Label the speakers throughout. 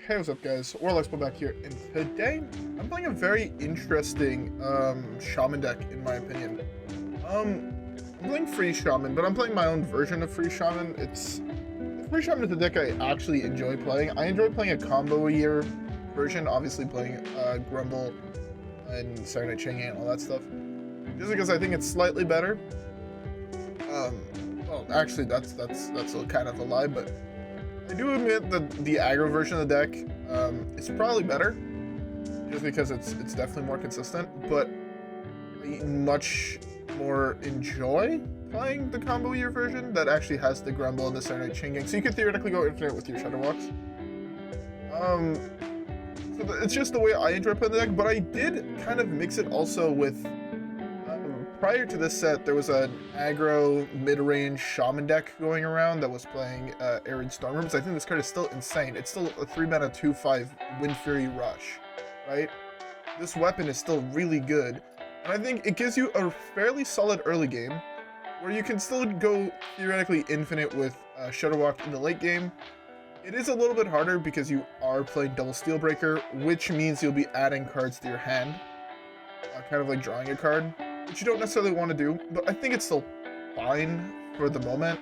Speaker 1: Hey, what's up guys? WhirlXbow back here, and today I'm playing a very interesting Shaman deck in my opinion. I'm playing Free Shaman, but I'm playing my own version of Free Shaman. Free Shaman is a deck I actually enjoy playing. I enjoy playing a combo a year version, obviously playing Grumble and Saronite Chain and all that stuff. Just because I think it's slightly better. Well, actually that's kind of a lie, but I do admit that the aggro version of the deck is probably better, just because it's definitely more consistent, but I much more enjoy playing the combo year version that actually has the Grumble and the Saronite Chain Gang, so you could theoretically go infinite with your Shudderwocks. So it's just the way I enjoy playing the deck, but I did kind of mix it also with prior to this set, there was an aggro mid-range Shaman deck going around that was playing Arid Stormer, because I think this card is still insane. It's still a 3-mana 2/5 Windfury Rush, right? This weapon is still really good, and I think it gives you a fairly solid early game, where you can still go theoretically infinite with Shudderwock in the late game. It is a little bit harder because you are playing double Sleetbreaker, which means you'll be adding cards to your hand, kind of like drawing a card, which you don't necessarily want to do, but I think it's still fine for the moment.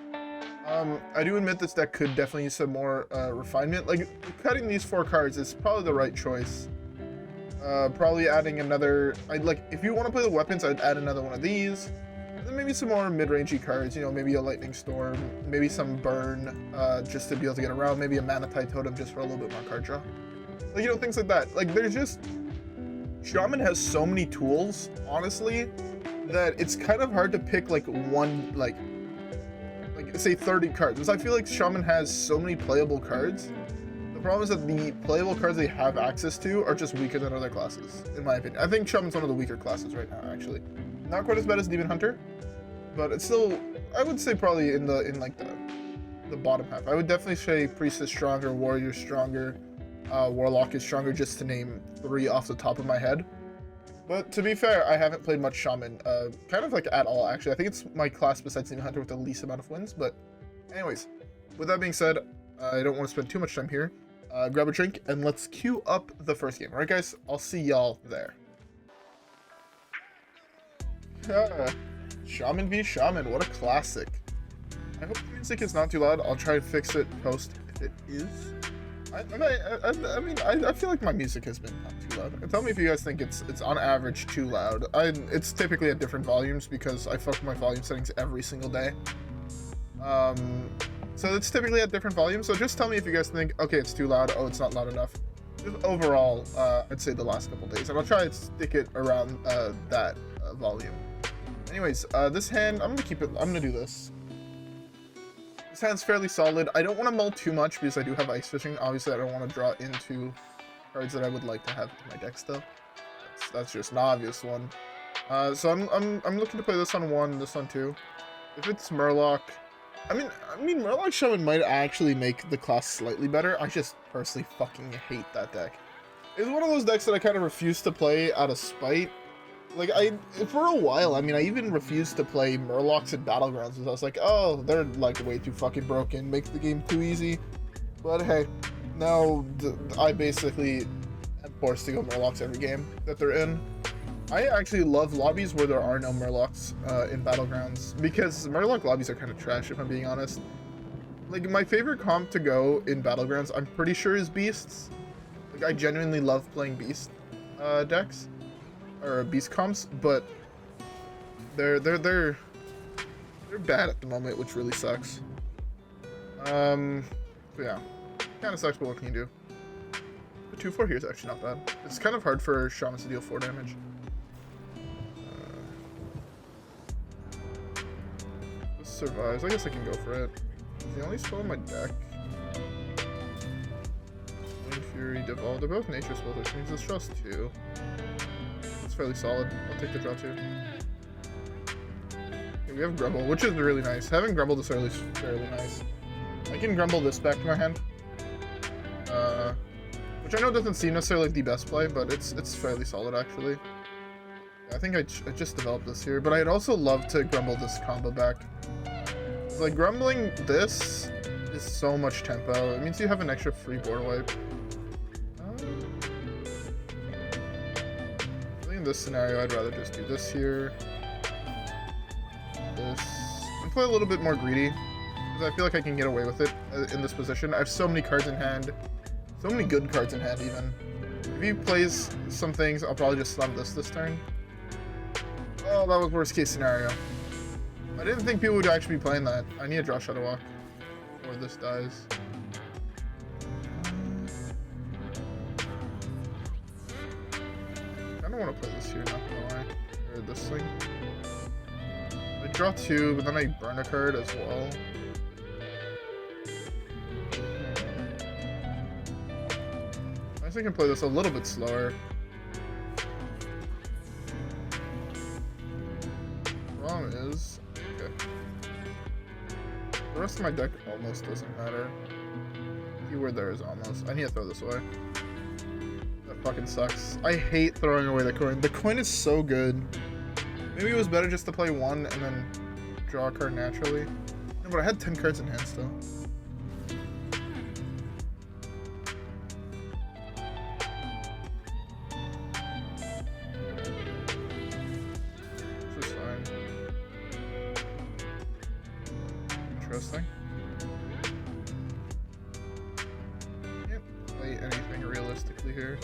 Speaker 1: I do admit this deck could definitely use some more refinement. Like, cutting these 4 cards is probably the right choice. Probably adding another, if you want to play the weapons, I'd add another one of these. And then maybe some more mid-rangey cards, you know, maybe a Lightning Storm, maybe some Burn, just to be able to get around, maybe a Mana Tide Totem just for a little bit more card draw. Like, you know, things like that. Like, there's just... Shaman has so many tools, honestly, that it's kind of hard to pick like one, like say 30 cards, because I feel like Shaman has so many playable cards. The problem is that the playable cards they have access to are just weaker than other classes, in my opinion. I think Shaman's one of the weaker classes right now, actually. Not quite as bad as Demon Hunter, but it's still, I would say probably in the bottom half. I would definitely say Priest is stronger, Warrior stronger, Warlock is stronger, just to name 3 off the top of my head. But to be fair, I haven't played much Shaman, kind of like at all, actually. I think it's my class besides Demon Hunter with the least amount of wins, but anyways, with that being said, I don't want to spend too much time here. Grab a drink, and let's queue up the first game. Alright guys, I'll see y'all there. Shaman v Shaman, what a classic. I hope the music is not too loud. I'll try to fix it post if it is. I mean, I feel like my music has been not too loud. Tell me if you guys think it's on average too loud. It's typically at different volumes because I fuck with my volume settings every single day. So it's typically at different volumes. So just tell me if you guys think, okay, it's too loud. Oh, it's not loud enough. Just overall, I'd say the last couple days, and I'll try to stick it around that volume. Anyways, this hand, I'm gonna do this. This hand's fairly solid. I don't want to mull too much because I do have Ice Fishing. Obviously, I don't want to draw into cards that I would like to have in my deck still. That's just an obvious one. So I'm looking to play this on 1, this on 2. If it's Murloc, I mean Murloc Shaman might actually make the class slightly better. I just personally fucking hate that deck. It's one of those decks that I kind of refuse to play out of spite. Like, for a while, I mean, I even refused to play Murlocs in Battlegrounds because I was like, oh, they're, like, way too fucking broken, makes the game too easy. But hey, now I basically am forced to go Murlocs every game that they're in. I actually love lobbies where there are no Murlocs in Battlegrounds, because Murloc lobbies are kind of trash, if I'm being honest. Like, my favorite comp to go in Battlegrounds, I'm pretty sure, is Beasts. Like, I genuinely love playing Beast decks. Or beast comps, but they're bad at the moment, which really sucks. So yeah, kind of sucks, but what can you do? The 2/4 here is actually not bad. It's kind of hard for Shamans to deal 4 damage. This survives. I guess I can go for it. It's the only spell in my deck. Windfury, Devolve. They're both nature spells, which means it's just 2. Fairly solid. I'll take the draw too. Okay, we have Grumble, which is really nice. Having Grumble this early is fairly nice. I can Grumble this back to my hand, which I know doesn't seem necessarily like the best play, but it's fairly solid actually. Yeah, I think I just developed this here, but I'd also love to Grumble this combo back. Like, grumbling this is so much tempo. It means you have an extra free board wipe. In this scenario, I'd rather just do this here. This. And play a little bit more greedy. Because I feel like I can get away with it in this position. I have so many cards in hand. So many good cards in hand, even. If he plays some things, I'll probably just slam this turn. Oh, that was worst case scenario. I didn't think people would actually be playing that. I need to draw Shudderwock. Or this dies. I don't want to play this here, not gonna lie. Or this thing. I draw 2, but then I burn a card as well. I guess I can play this a little bit slower. Problem is, okay. The rest of my deck almost doesn't matter. Keyword there is almost. I need to throw this away. That fucking sucks. I hate throwing away the coin. The coin is so good. Maybe it was better just to play 1 and then draw a card naturally. No, but I had 10 cards in hand still. This is fine. Interesting. Can't play anything realistically here.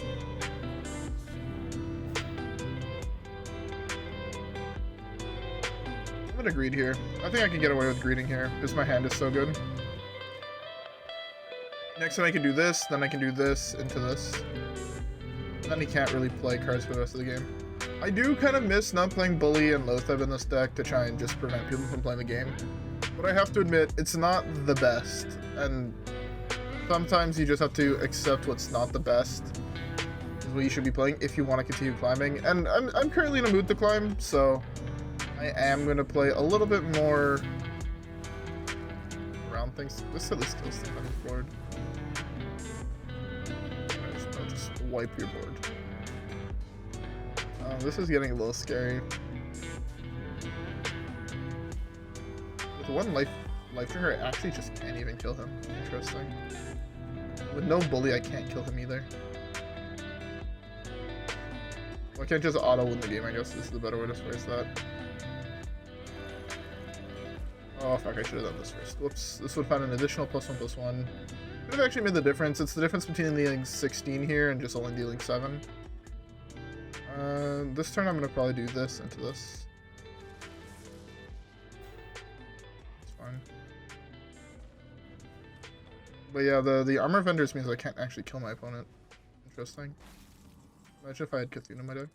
Speaker 1: I'm gonna greed here. I think I can get away with greeding here because my hand is so good. Next time I can do this, then I can do this into this. And then he can't really play cards for the rest of the game. I do kind of miss not playing Bully and Loatheb in this deck to try and just prevent people from playing the game. But I have to admit, it's not the best. And sometimes you just have to accept what's not the best. Is what you should be playing if you want to continue climbing. And I'm currently in a mood to climb, so I am going to play a little bit more around things. This at least kills the on the board. I'll just wipe your board. This is getting a little scary. With one Lifedrinker, I actually just can't even kill him. Interesting. With no Bully, I can't kill him either. Well, I can't just auto win the game, I guess this is the better way to phrase that. Oh fuck, I should have done this first. Whoops. This would have had an additional +1/+1. Could have actually made the difference. It's the difference between dealing 16 here and just only dealing 7. This turn I'm going to probably do this into this. It's fine. But yeah, the armor vendors means I can't actually kill my opponent. Interesting. Imagine if I had Cthulhu in my deck.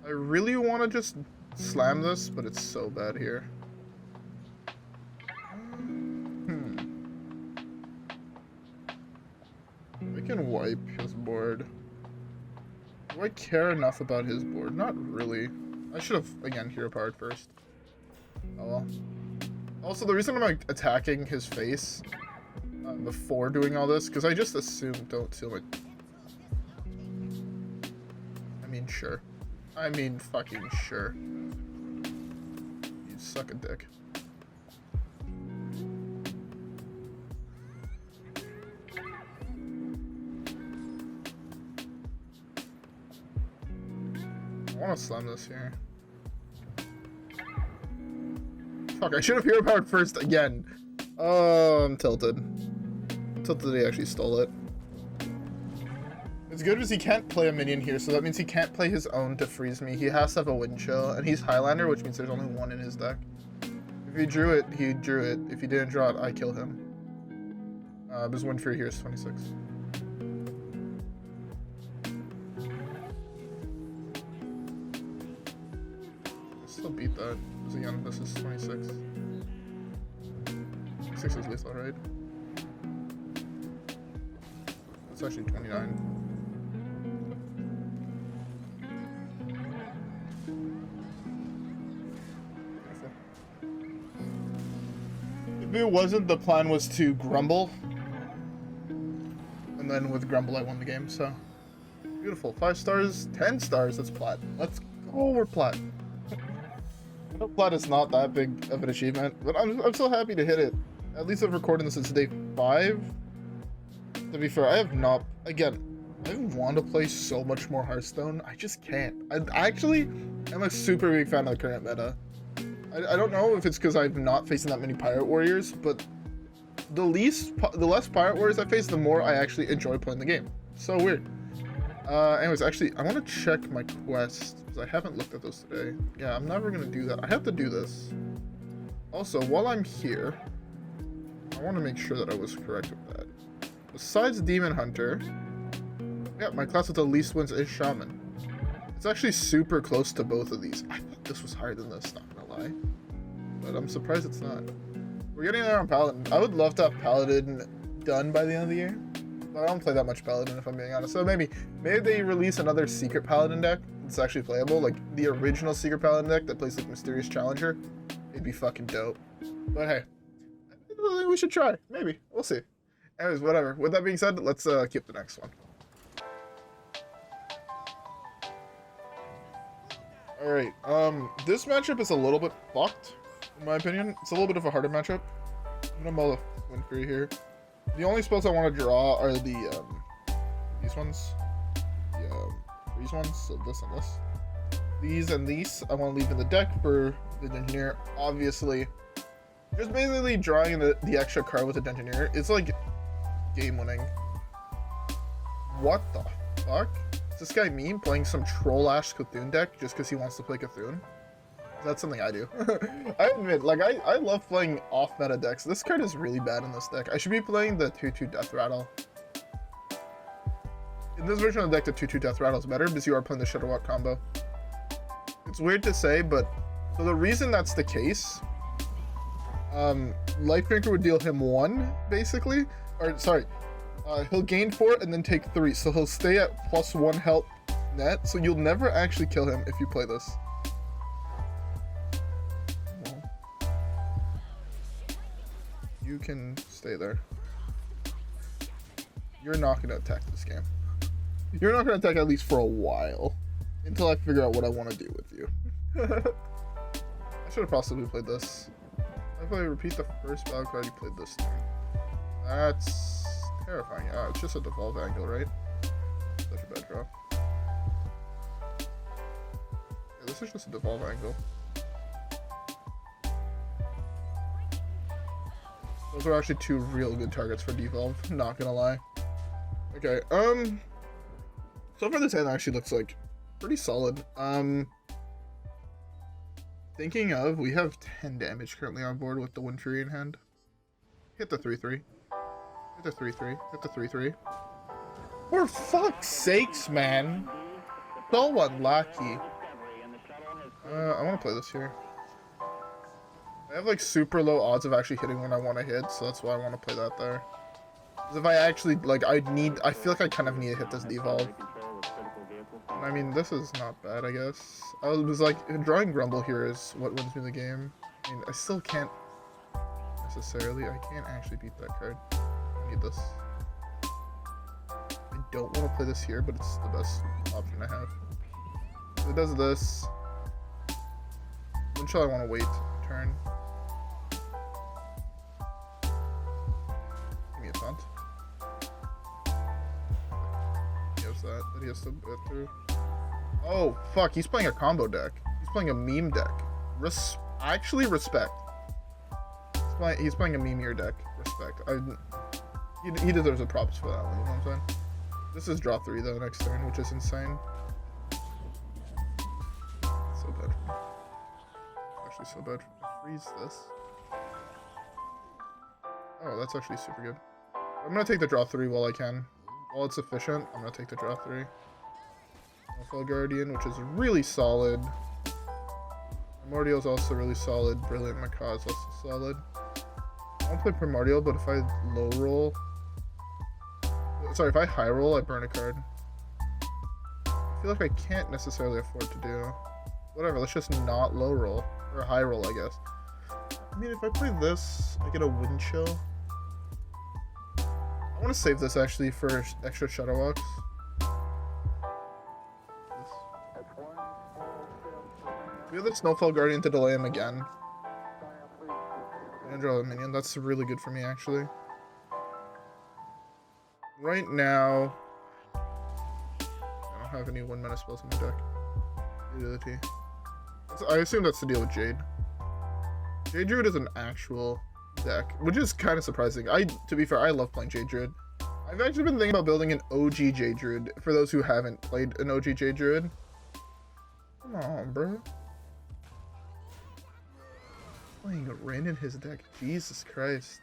Speaker 1: I really want to just slam this, but it's so bad here. I can wipe his board. Do I care enough about his board? Not really. I should have, again, hero powered first. Oh well. Also, the reason I'm like, attacking his face before doing all this, because I just assumed don't seal it. I mean, sure. I mean, fucking sure. You suck a dick. I want to slam this here. Fuck, I should have hero powered first again. Oh, I'm tilted. I'm tilted that he actually stole it. It's good because he can't play a minion here, so that means he can't play his own to freeze me. He has to have a Windchill, and he's Highlander, which means there's only 1 in his deck. If he drew it, he drew it. If he didn't draw it, I kill him. His Windfury here is 26. I'll still beat that, because again, this is 26. 6 is lethal, right? It's actually 29. If it wasn't, the plan was to Grumble. And then with Grumble, I won the game, so. Beautiful. 5 stars, 10 stars, that's plat. Let's go, we're plat. I know plat is not that big of an achievement, but I'm so happy to hit it. At least I've recorded this since day 5. To be fair, I have not, again, I want to play so much more Hearthstone. I just can't. I actually am a super big fan of the current meta. I don't know if it's because I'm not facing that many Pirate Warriors, but the less Pirate Warriors I face, the more I actually enjoy playing the game. So weird. Anyways, actually, I want to check my quest, because I haven't looked at those today. Yeah, I'm never going to do that. I have to do this. Also, while I'm here, I want to make sure that I was correct with that. Besides Demon Hunter, yeah, my class with the least wins is Shaman. It's actually super close to both of these. I thought this was higher than this, not gonna lie. But I'm surprised it's not. We're getting there on Paladin. I would love to have Paladin done by the end of the year. But I don't play that much Paladin, if I'm being honest. So maybe they release another Secret Paladin deck that's actually playable. Like the original Secret Paladin deck that plays like Mysterious Challenger. It'd be fucking dope. But hey, I think we should try. Maybe. We'll see. Anyways, whatever. With that being said, let's keep the next one. Alright, this matchup is a little bit fucked, in my opinion. It's a little bit of a harder matchup. I'm gonna mull the Windfury here. The only spells I want to draw are the, these ones. The, freeze ones, so this and this. These and these I want to leave in the deck for the Dungeoneer. Obviously, just basically drawing the extra card with the Dungeoneer. It's like game-winning. What the fuck? Is this guy me playing some Troll-Ash Cthulhu deck just because he wants to play Cthulhu? That's something I do. I admit, like, I love playing off-meta decks. This card is really bad in this deck. I should be playing the 2/2 Death Rattle. In this version of the deck, the 2/2 Death Rattle is better because you are playing the Shudderwock combo. It's weird to say, but so the reason that's the case, Lifedrinker would deal him 1, basically. Or, sorry, he'll gain 4 and then take 3. So he'll stay at +1 health net. So you'll never actually kill him if you play this. Well, you can stay there. You're not going to attack this game. You're not going to attack at least for a while. Until I figure out what I want to do with you. I should have possibly played this. If I repeat the first battle card you played this turn. That's terrifying. It's just a Devolve angle, right? Such a bad draw. Yeah, this is just a Devolve angle. Those are actually 2 real good targets for Devolve, not gonna lie. Okay, so far this hand actually looks like pretty solid. Thinking of, we have 10 damage currently on board with the Windfury in hand. Hit the 3/3. Hit the 3/3. Hit the 3/3. For fuck's sakes, man. So unlucky. I want to play this here. I have like super low odds of actually hitting when I want to hit, so that's why I want to play that there. Because if I actually, like, I feel like I kind of need to hit this Devolve. I mean, this is not bad, I guess. I was like, drawing Grumble here is what wins me the game. I mean, I still can't necessarily. I can't actually beat that card. I need this. I don't want to play this here, but it's the best option I have. So it does this. Windchill, I want to wait turn. Give me a taunt. He has that he has to get through. Oh, fuck, he's playing a combo deck. He's playing a meme deck. Actually, respect. He's playing a meme-ier deck. Respect. He deserves a props for that one, you know what I'm saying? This is draw 3, though, next turn, which is insane. So bad. Actually, so bad. Freeze this. Oh, that's actually super good. I'm gonna take the draw 3 while I can. While it's efficient, I'm gonna take the draw 3. Snowfall Guardian, which is really solid. Primordial is also really solid. Brilliant Macaw is also solid. I want to play Primordial, but if I low roll... Sorry, if I high roll, I burn a card. I feel like I can't necessarily afford to do. Whatever, let's just not low roll. Or high roll, I guess. I mean, if I play this, I get a Windchill. I want to save this, actually, for extra Shudderwocks. We have the Snowfall Guardian to delay him again. And draw a minion. That's really good for me, actually. Right now, I don't have any 1 mana spells in my deck. Utility. I assume that's the deal with Jade. Jade Druid is an actual deck, which is kind of surprising. To be fair, I love playing Jade Druid. I've actually been thinking about building an OG Jade Druid for those who haven't played an OG Jade Druid. Come on, bro. Playing a rain in his deck. Jesus Christ.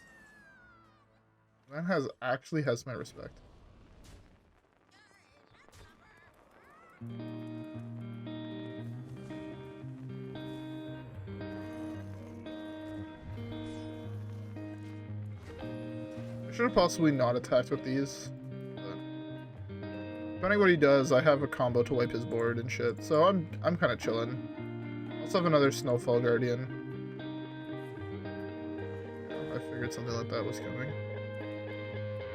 Speaker 1: Man actually has my respect. I should have possibly not attacked with these. But depending what he does, I have a combo to wipe his board and shit. So I'm kind of chilling. I also have another Snowfall Guardian. I figured something like that was coming.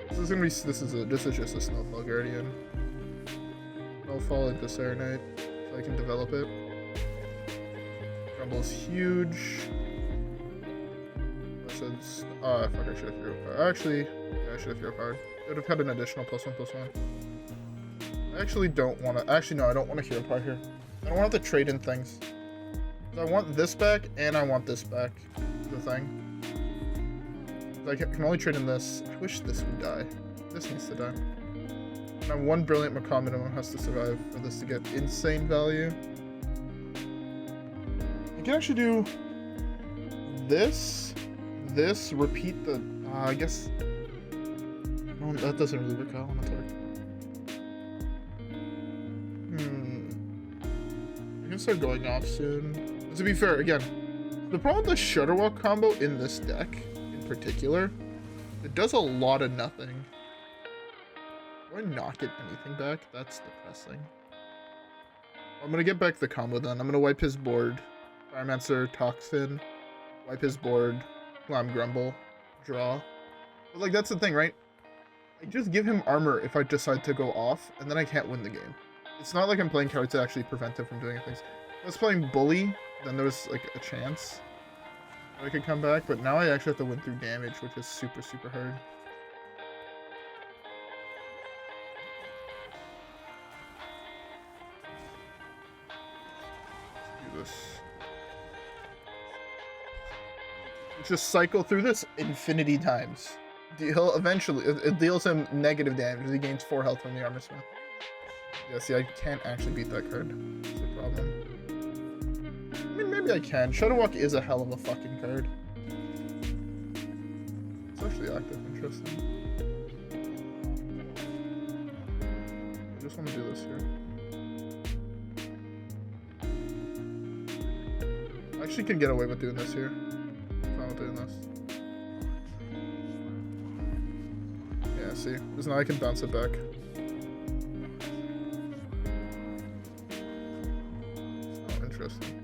Speaker 1: This is just a Snowfall Guardian. Snowfall into Saronite, so I can develop it. Grumble's huge. Fuck, I should have hero power. Actually, yeah, I should have hero powered. Should have had an additional +1/+1. I actually don't want to. Actually, no, I don't want to hero power here. I don't want to trade in things. I want this back and I want this back. The thing. I can only trade in this. I wish this would die. This needs to die. Now one brilliant Macaw minimum has to survive for this to get insane value. I can actually do this, repeat the, I guess, no, that doesn't really work out on the target. I can start going off soon. To be fair, again, the problem with the Shudderwock combo in this deck, in particular, it does a lot of nothing. Do I not get anything back? That's depressing. I'm gonna get back the combo then. I'm gonna wipe his board. Firemancer, Toxfin. Wipe his board. Grumble. Draw. But like, that's the thing, right? I just give him armor if I decide to go off, and then I can't win the game. It's not like I'm playing cards to actually prevent him from doing things. If I was playing Bully, then there was like a chance that I could come back, but now I actually have to win through damage, which is super, super hard. This. Just cycle through this infinity times. He'll eventually, it deals him negative damage as he gains 4 health from the armor smith. Yeah, see, I can't actually beat that card. That's the problem. I mean, maybe I can. Shudderwock is a hell of a fucking card. It's actually active. Interesting. I just want to do this here. I actually can get away with doing this here. I'm fine with doing this. Yeah, see? Because now I can bounce it back. Oh, interesting.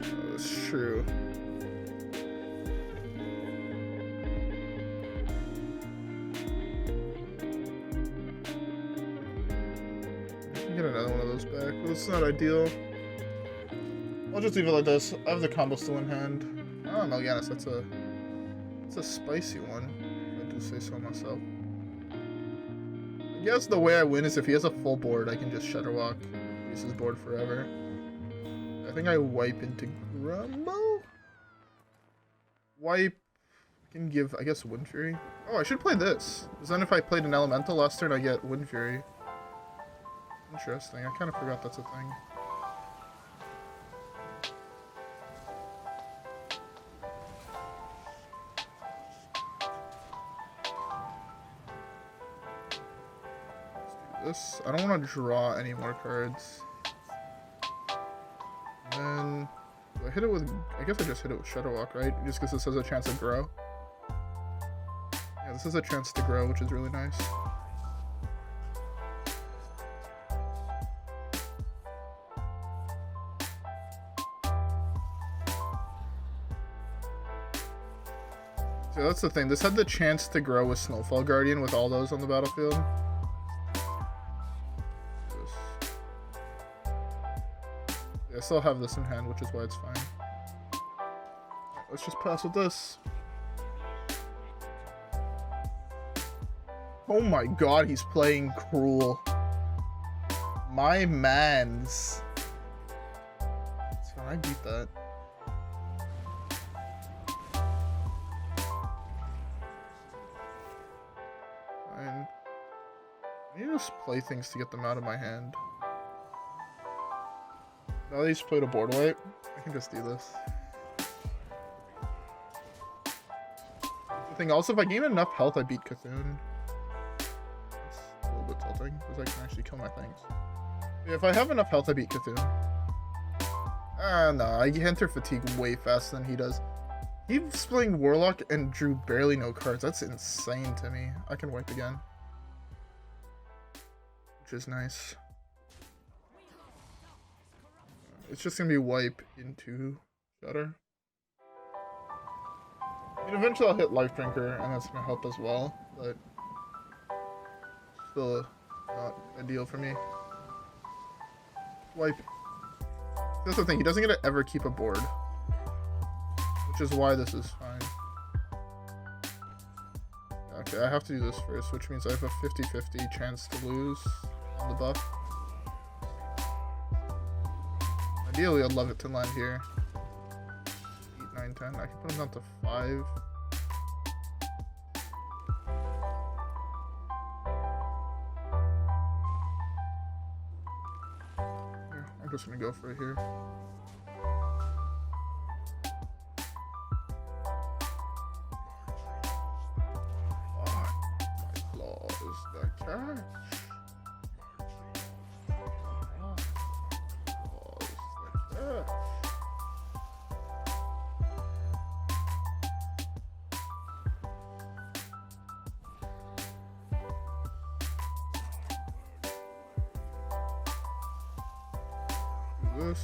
Speaker 1: Oh, that's true. Get another one of those back, but it's not ideal. I'll just leave it like this. I have the combo still in hand. Oh, Melganis, that's a spicy one, if I do say so myself. I guess the way I win is if he has a full board, I can just Shudderwock, use his board forever. I think I wipe into Grumble? Wipe can give, I guess, Windfury. Oh, I should play this. Because then if I played an Elemental last turn, I get Windfury. Interesting, I kind of forgot that's a thing. Let's do this. I don't want to draw any more cards. And then, do I hit it with, I guess I just hit it with Shudderwock, right? Just because this has a chance to grow. Yeah, this has a chance to grow, which is really nice. So that's the thing. This had the chance to grow with Snowfall Guardian with all those on the battlefield. Yeah, I still have this in hand, which is why it's fine. Right, let's just pass with this. Oh my god, he's playing cruel. My mans. So I beat that. Fine. I need to just play things to get them out of my hand. Now that he's played a board wipe, I can just do this. The thing also, if I gain enough health, I beat Cthulhu. That's a little bit tilting, because I can actually kill my things. Yeah, if I have enough health, I beat Cthulhu. No, I enter fatigue way faster than he does. He's playing Warlock and drew barely no cards. That's insane to me. I can wipe again. Which is nice. It's just gonna be wipe into Shudder. I mean, eventually I'll hit Lifedrinker, and that's gonna help as well, but still not ideal for me. Wipe. That's the thing, he doesn't get to ever keep a board, which is why this is fine. Okay, I have to do this first, which means I have a 50-50 chance to lose on the buff. Ideally, I'd love it to land here. 8, 9, 10. I can put him down to 5. Here, I'm just gonna go for it here. My claw is the catch. This.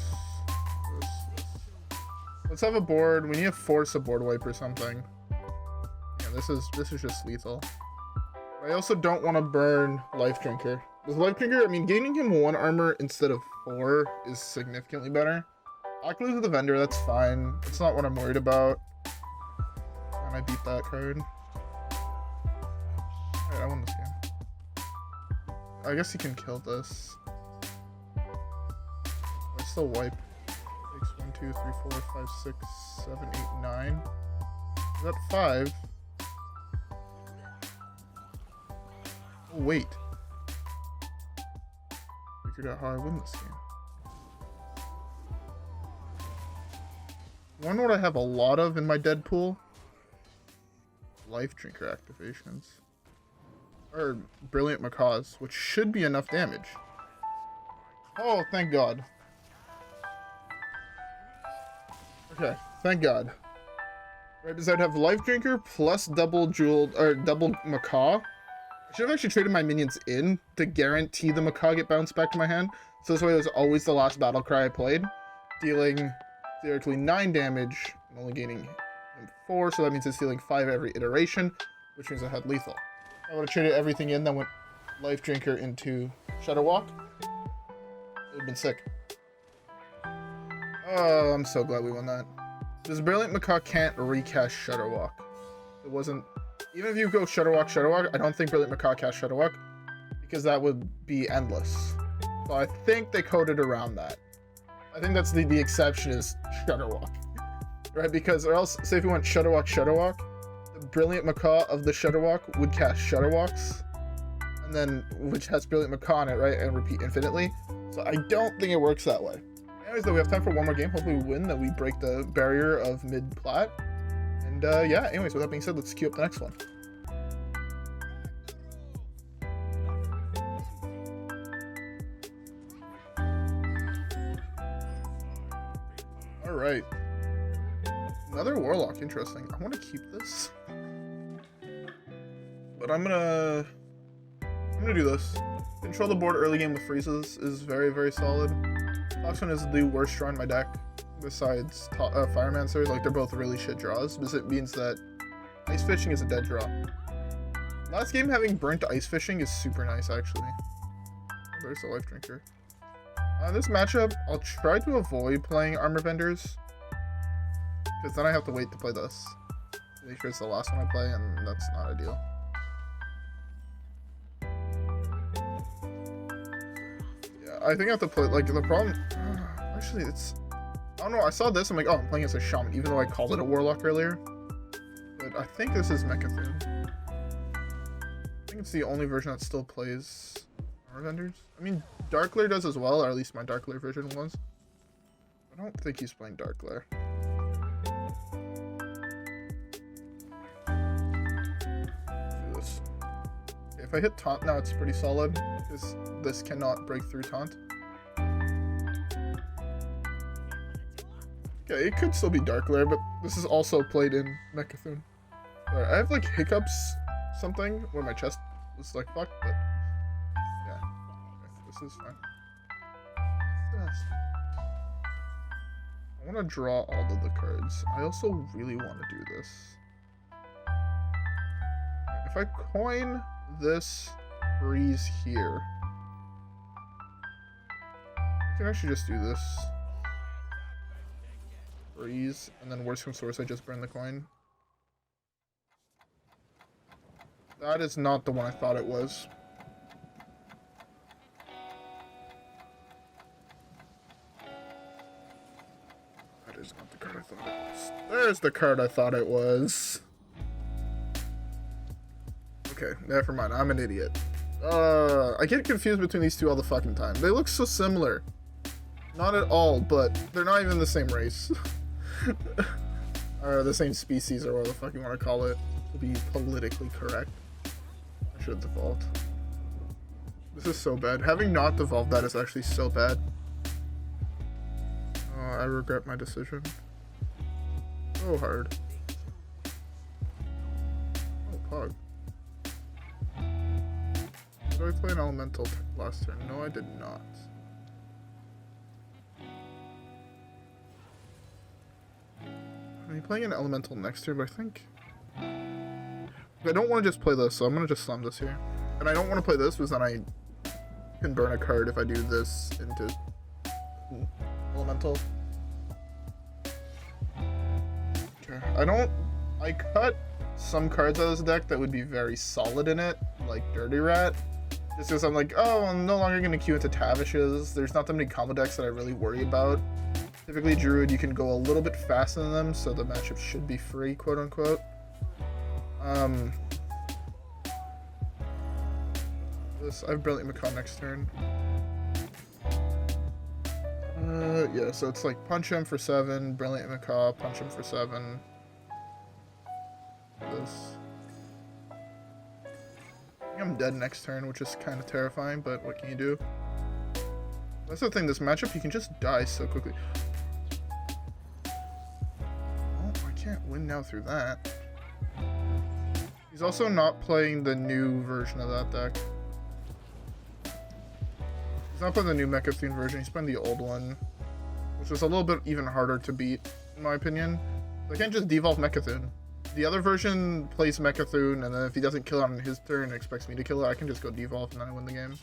Speaker 1: Let's have a board. We need to force a board wipe or something. Yeah, this is just lethal. I also don't want to burn Lifedrinker. With Lifedrinker, I mean, gaining him 1 armor instead of 4 is significantly better. I can lose with the vendor, that's fine. It's not what I'm worried about. And I beat that card. Alright, I won this game. I guess he can kill this. I still wipe. Takes 1, 2, 3, 4, 5, 6, 7, 8, 9. Is that 5? Oh, wait. Figured out how I win this game. One what I have a lot of in my Deadpool? Lifedrinker activations. Or Brilliant Macaws, which should be enough damage. Oh, thank God. Okay, thank God. Right, because I'd have Lifedrinker plus double jeweled or double Macaw. I should have actually traded my minions in to guarantee the Macaw get bounced back to my hand. So this way it was always the last battle cry I played. Dealing theoretically 9 damage, and only gaining 4, so that means it's dealing 5 every iteration, which means I had lethal. I would have traded everything in, then went Lifedrinker into Shudderwock. It would have been sick. Oh, I'm so glad we won that. This Brilliant Macaw can't recast Shudderwock. It wasn't... Even if you go Shudderwock, I don't think Brilliant Macaw casts Shudderwock, because that would be endless. So I think they coded around that. I think that's the exception is Shudderwock. Right, because or else, say if you went Shudderwock, the Brilliant Macaw of the Shudderwock would cast Shudderwocks, and then, which has Brilliant Macaw in it, right, and repeat infinitely. So I don't think it works that way. Anyways, though, we have time for one more game. Hopefully we win, that we break the barrier of mid-plat. And yeah, anyways, with that being said, let's queue up the next one. Alright. Another Warlock, interesting. I want to keep this. But I'm gonna do this. Control the board early game with freezes is very, very solid. Toxfin is the worst draw in my deck, besides Firemancer. Like, they're both really shit draws, because it means that Ice Fishing is a dead draw. Last game having burnt Ice Fishing is super nice, actually. There's the Lifedrinker. This matchup, I'll try to avoid playing Armor Vendors, because then I have to wait to play this. Make sure it's the last one I play, and that's not ideal. Yeah, I think I have to play, like, the problem... Actually, it's... I don't know, I saw this, I'm like, oh, I'm playing as a Shaman, even though I called it a Warlock earlier. But I think this is Mechathune. I think it's the only version that still plays Armor Vendors. I mean, Darkglare does as well, or at least my Darkglare version was. I don't think he's playing Darkglare. Do this. If I hit Taunt now, it's pretty solid, because this cannot break through Taunt. Okay, it could still be Darkglare, but this is also played in Mechathune. Alright, I have like hiccups something where my chest was like fucked, but yeah. Okay, this is fine. Yes. I want to draw all of the cards. I also really want to do this. If I coin this breeze here, I can actually just do this. Breeze, and then worst comes to worst, I just burn the coin. That is not the one I thought it was. That is not the card I thought it was. There's the card I thought it was. Okay, never mind. I'm an idiot. I get confused between these two all the fucking time. They look so similar. Not at all, but they're not even the same race. Or the same species, or whatever the fuck you want to call it, to be politically correct. I should have devolved. This is so bad. Having not devolved that is actually so bad. I regret my decision. So hard. Oh, Pog. Did I play an elemental last turn? No, I did not. I'm playing an elemental next turn, but I think I don't want to just play this, so I'm gonna just slam this here. And I don't want to play this because then I can burn a card if I do this into elemental. Okay, I cut some cards out of this deck that would be very solid in it, like Dirty Rat. Just because I'm like, oh, I'm no longer gonna queue into Tavishes. There's not that many combo decks that I really worry about. Typically, Druid, you can go a little bit faster than them, so the matchup should be free, quote unquote. I have Brilliant Macaw next turn. Yeah, so it's like punch him for 7, Brilliant Macaw, punch him for 7. This. I think I'm dead next turn, which is kind of terrifying, but what can you do? That's the thing, this matchup, you can just die so quickly. Can't win now through that. He's also not playing the new version of that deck. He's not playing the new Mechathune version, he's playing the old one, which is a little bit even harder to beat, in my opinion. I can't just devolve Mechathune. The other version plays Mechathune, and then if he doesn't kill it on his turn and expects me to kill it, I can just go devolve and then I win the game.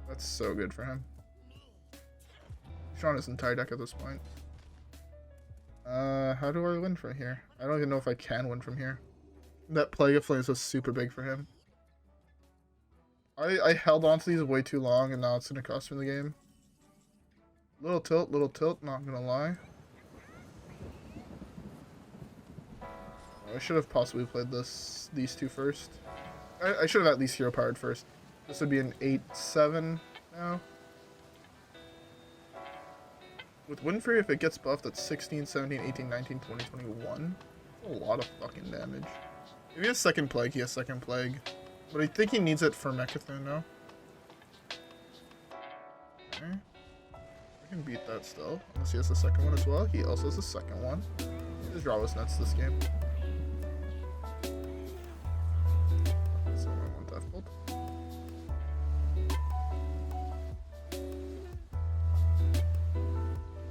Speaker 1: That's so good for him. He's drawn his entire deck at this point. How do I win from here? I don't even know if I can win from here. That Plague of Flames was super big for him. I held on to these way too long, and now it's gonna cost me the game. Little tilt, not gonna lie. I should have possibly played these two first. I should have at least hero powered first. This would be an 8-7 now. With Windfury, if it gets buffed, that's 16, 17, 18, 19, 20, 21. That's a lot of fucking damage. If he has second plague, he has second plague. But I think he needs it for Mechathune now. Okay. I can beat that still. Unless he has the second one as well. He also has the second one. His draw was nuts this game. So I want that bolt.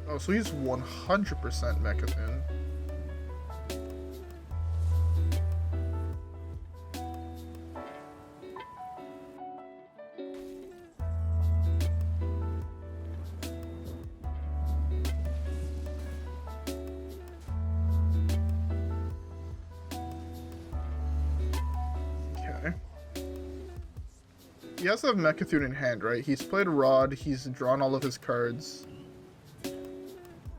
Speaker 1: Oh, so he's 100% Mechathune. he has to have Mechathune in hand, right? He's played Rod, he's drawn all of his cards.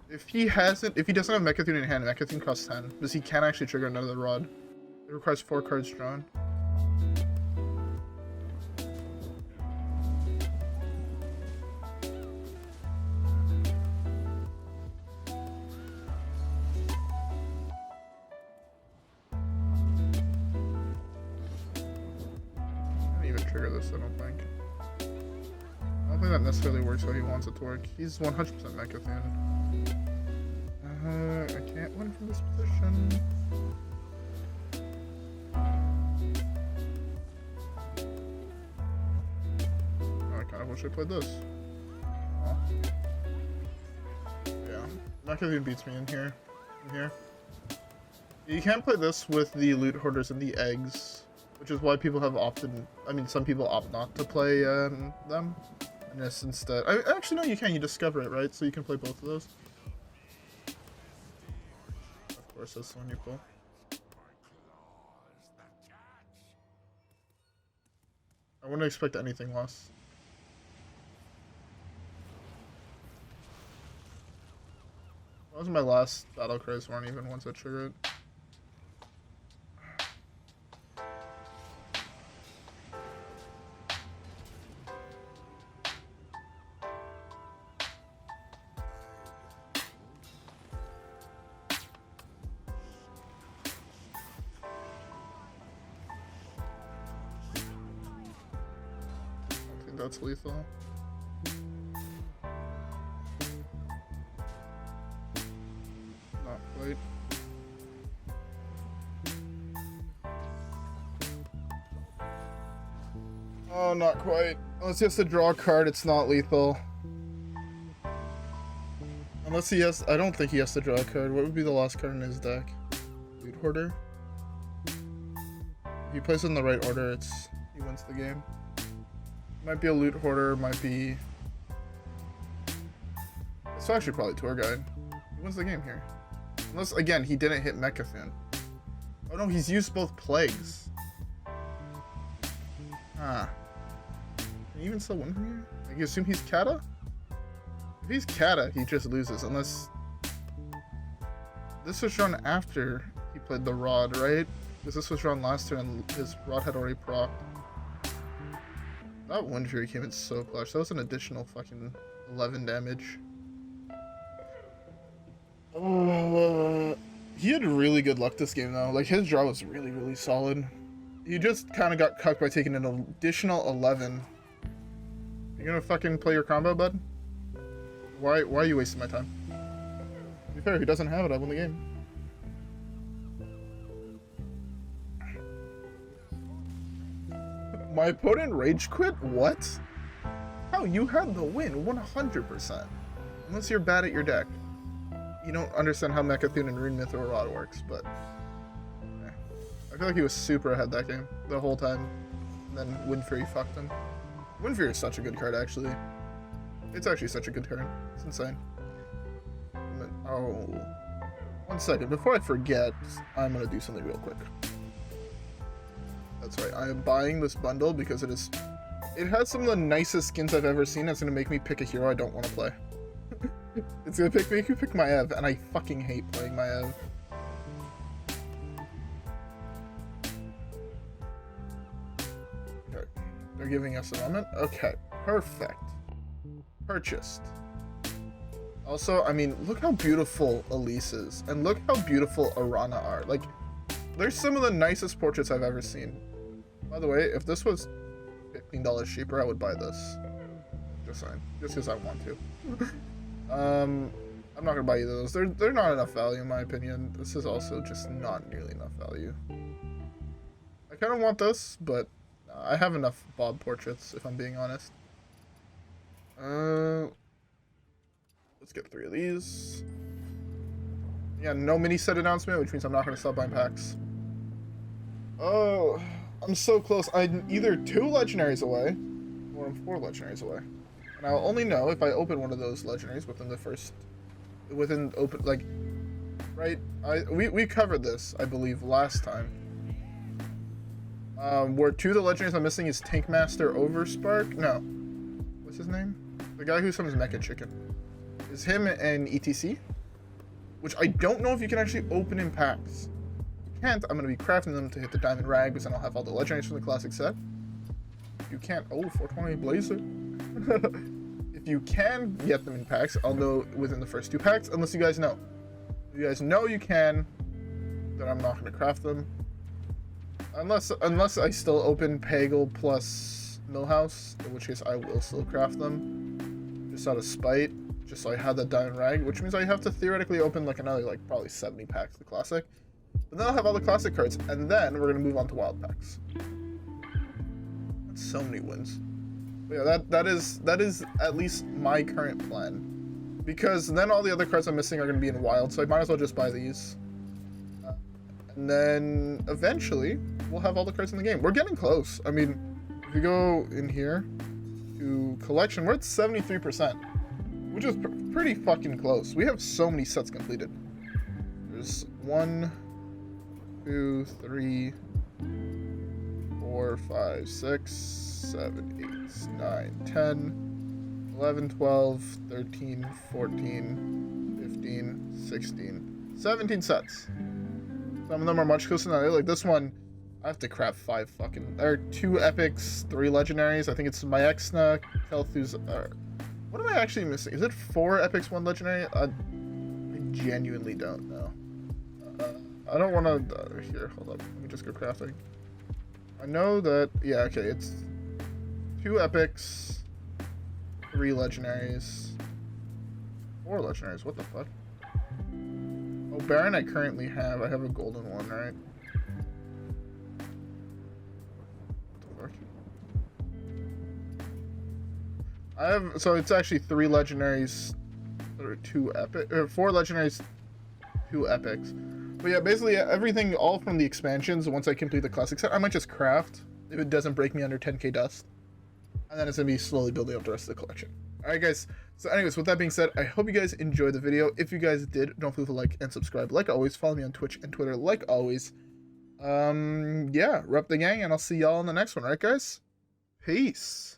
Speaker 1: If he doesn't have Mechathune in hand, Mechathune costs 10, because he can't actually trigger another Rod. It requires 4 cards drawn. Trigger this, I don't think. I don't think that necessarily works how he wants it to work. He's 100% Mechathune. I can't win from this position. Oh, I kind of wish I played this. Oh. Yeah, Mechathune beats me in here. You can't play this with the loot hoarders and the eggs. Which is why people have some people opt not to play them. And just instead, actually no, you can. You discover it, right? So you can play both of those. Of course, that's the one you pull. I wouldn't expect anything less. That was my last battle cries weren't even ones that triggered. That's lethal. Not quite. Oh, not quite. Unless he has to draw a card, it's not lethal. Unless he has... I don't think he has to draw a card. What would be the last card in his deck? Loot Hoarder? If he plays it in the right order, he wins the game. Might be a Loot Hoarder, might be... It's actually probably Tour Guide. He wins the game here. Unless, again, he didn't hit Mechathune. Oh no, he's used both Plagues. Ah. Can he even still win from here? Like, you assume he's Kata? If he's Kata, he just loses, unless... This was drawn after he played the Rod, right? Because this was drawn last turn and his Rod had already procced. That Windfury came in so clutch. That was an additional fucking 11 damage. He had really good luck this game though. Like his draw was really, really solid. He just kind of got cucked by taking an additional 11. You gonna fucking play your combo, bud? Why are you wasting my time? To be fair, he doesn't have it. I won the game. My opponent rage quit? What? How? You had the win 100%. Unless you're bad at your deck. You don't understand how Mechathune and Rune Myth or Rod works, but... Yeah. I feel like he was super ahead that game, the whole time. And then Windfury fucked him. Windfury is such a good card, actually. It's actually such a good card. It's insane. Oh... 1 second, before I forget, I'm gonna do something real quick. That's right, I am buying this bundle because it has some of the nicest skins I've ever seen. It's gonna make me pick a hero I don't want to play. It's gonna make me pick Maiev, and I fucking hate playing Maiev. Okay, they're giving us a moment. Okay, perfect. Purchased. Also, I mean, look how beautiful Elise is, and look how beautiful Arana are. Like, there's some of the nicest portraits I've ever seen. By the way, if this was $15 cheaper, I would buy this. Just saying. Just because I want to. I'm not gonna buy either of those. They're not enough value in my opinion. This is also just not nearly enough value. I kind of want this, but I have enough Bob portraits, if I'm being honest. Let's get 3 of these. Yeah, no mini set announcement, which means I'm not gonna stop buying packs. Oh, I'm so close. I'm either 2 legendaries away, or I'm 4 legendaries away. And I'll only know if I open one of those legendaries right? We covered this, I believe, last time. Where 2 of the legendaries I'm missing is Tankmaster Overspark. No. What's his name? The guy who summons Mecha Chicken. Is him and ETC. Which I don't know if you can actually open in packs. If you can't, I'm going to be crafting them to hit the Diamond Rag, because then I'll have all the legendaries from the classic set. If you can't... Oh, 420 Blazer. If you can get them in packs, I'll know within the first 2 packs, unless you guys know. If you guys know you can, then I'm not going to craft them. Unless I still open Pagel plus Millhouse, in which case I will still craft them. Just out of spite, just so I have that Diamond Rag, which means I have to theoretically open like another, like, probably 70 packs of the Classic. But then I'll have all the Classic cards, and then we're going to move on to Wild packs. That's so many wins. But yeah, that is at least my current plan. Because then all the other cards I'm missing are going to be in Wild, so I might as well just buy these. And then eventually we'll have all the cards in the game. We're getting close. I mean, if we go in here to collection, we're at 73%, which is pretty fucking close. We have so many sets completed. There's 1, 2, 3, 4, 5, 6, 7, 8, 9, 10, 11, 12, 13, 14, 15, 16, 17 sets. Some of them are much closer than others. Like this one, I have to craft 5 fucking... There are 2 epics, 3 legendaries. I think it's Myexna, Kel'Thuz's... what am I actually missing? Is it 4 epics, 1 legendary? I genuinely don't know. I don't want to... here, hold up. Let me just go crafting. I know that... Yeah, okay, it's 2 epics, 3 legendaries, 4 legendaries. What the fuck? Oh, Baron I currently have. I have a golden one, right? What the fuck? I have... So it's actually 3 legendaries, or 2 epic... 4 legendaries, 2 epics. But yeah, basically everything, all from the expansions, once I complete the classic set, I might just craft, if it doesn't break me under 10k dust. And then it's going to be slowly building up the rest of the collection. Alright guys, so anyways, with that being said, I hope you guys enjoyed the video. If you guys did, don't forget to like and subscribe. Like always, follow me on Twitch and Twitter like always. Yeah, rep the gang, and I'll see y'all in the next one, right guys? Peace.